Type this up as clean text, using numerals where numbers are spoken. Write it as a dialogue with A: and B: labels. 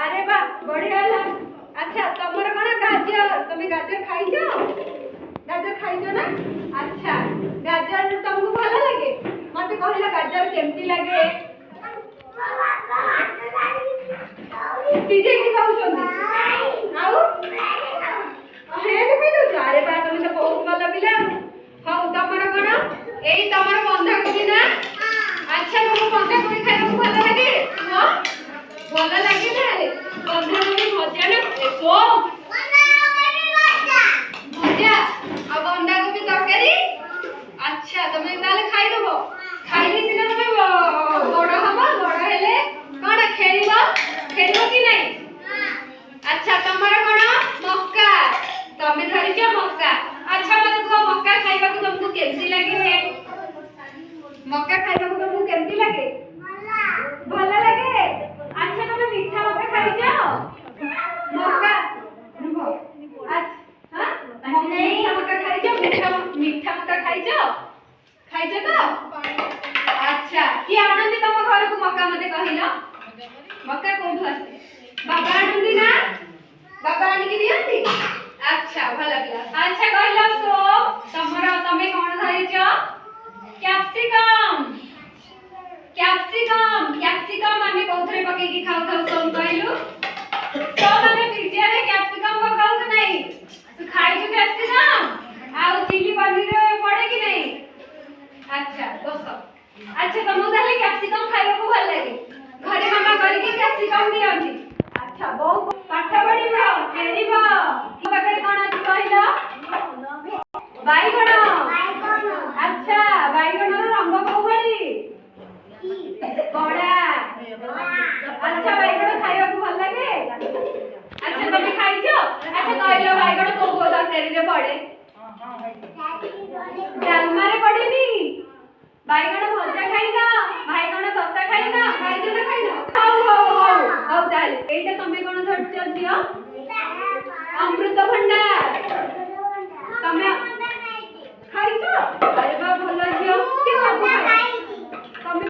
A: अरे वाह बढ़िया ला। अच्छा तमर कोन गाजर तुम गाजर खाइछो ना। अच्छा गाजर तुमको भल लगे मते कहला गाजर केमती लगे सीजे की खाउछोंदी आउ हे भी तो अरे बा तुम तो बहुत भल पिला हाउ तमर कोन एई तमर बंधा कोबी ना। अच्छा तुमको बंधा कोबी खाइबा भल लगे हां भल लगे ना बंधा कोबी भजा ना सो भजा आ बंधा कोबी तरकारी। अच्छा तुम ताले खाइ दबो खाइली सिना तुम बड़ हबो बड़ हेले कोन खेलिबो कि नहीं। अच्छा तमर कोन मक्का तमे धरिछो मक्का। अच्छा मते को मक्का खाइबा को तुमको केमती लागे मक्का खाइबा को तुमको केमती लागे भल लगे। अच्छा तुम मीठा मक्का खाइछो मक्का रुको अच्छा हां नहीं मक्का खाइछो मीठा मक्का खाइछो तो। अच्छा कि आनंदी तुम घर को मक्का मते कहिलो मक्का कोठु आसे बाबा आनंदी ना बाबा आनी की दियंती। अच्छा भल पिला। अच्छा कहिलो सो तमे कोन धरिछो कैप्सिकम आमे कोथरे पके की खाउ सोम कहलु तो माने पिज्जा रे कैप्सिकम पकाउ कि नहीं तू खाइछु कैप्सिकम आ चिली पनीर पड़े कि नहीं। अच्छा दोस्त अच्छा तुमको ताले कैप्सिकम खाइबा को भल लागे घरे मामा करी के कैप्सिकम दियंती। अच्छा बहु पाठ पढिबो खेलिबो की बकरे कोन अछि कहलो बाईगण। अच्छा बाईगण रो रंग को भली बड़ा। अच्छा बाईगण खाइबा को भल लागे। अच्छा तुम खाइछो। अच्छा कहलो बाईगण को तरकारी रे पड़े डालमा रे पड़ेनी बाईगण भजा खाइना बाईगण तत्ता खाइना बाईगण खाइना हाउ ताले एटा तमे कोन धरछ जियो अमृतभंडा तमे खाइछो। अरे बा भल जियो के सब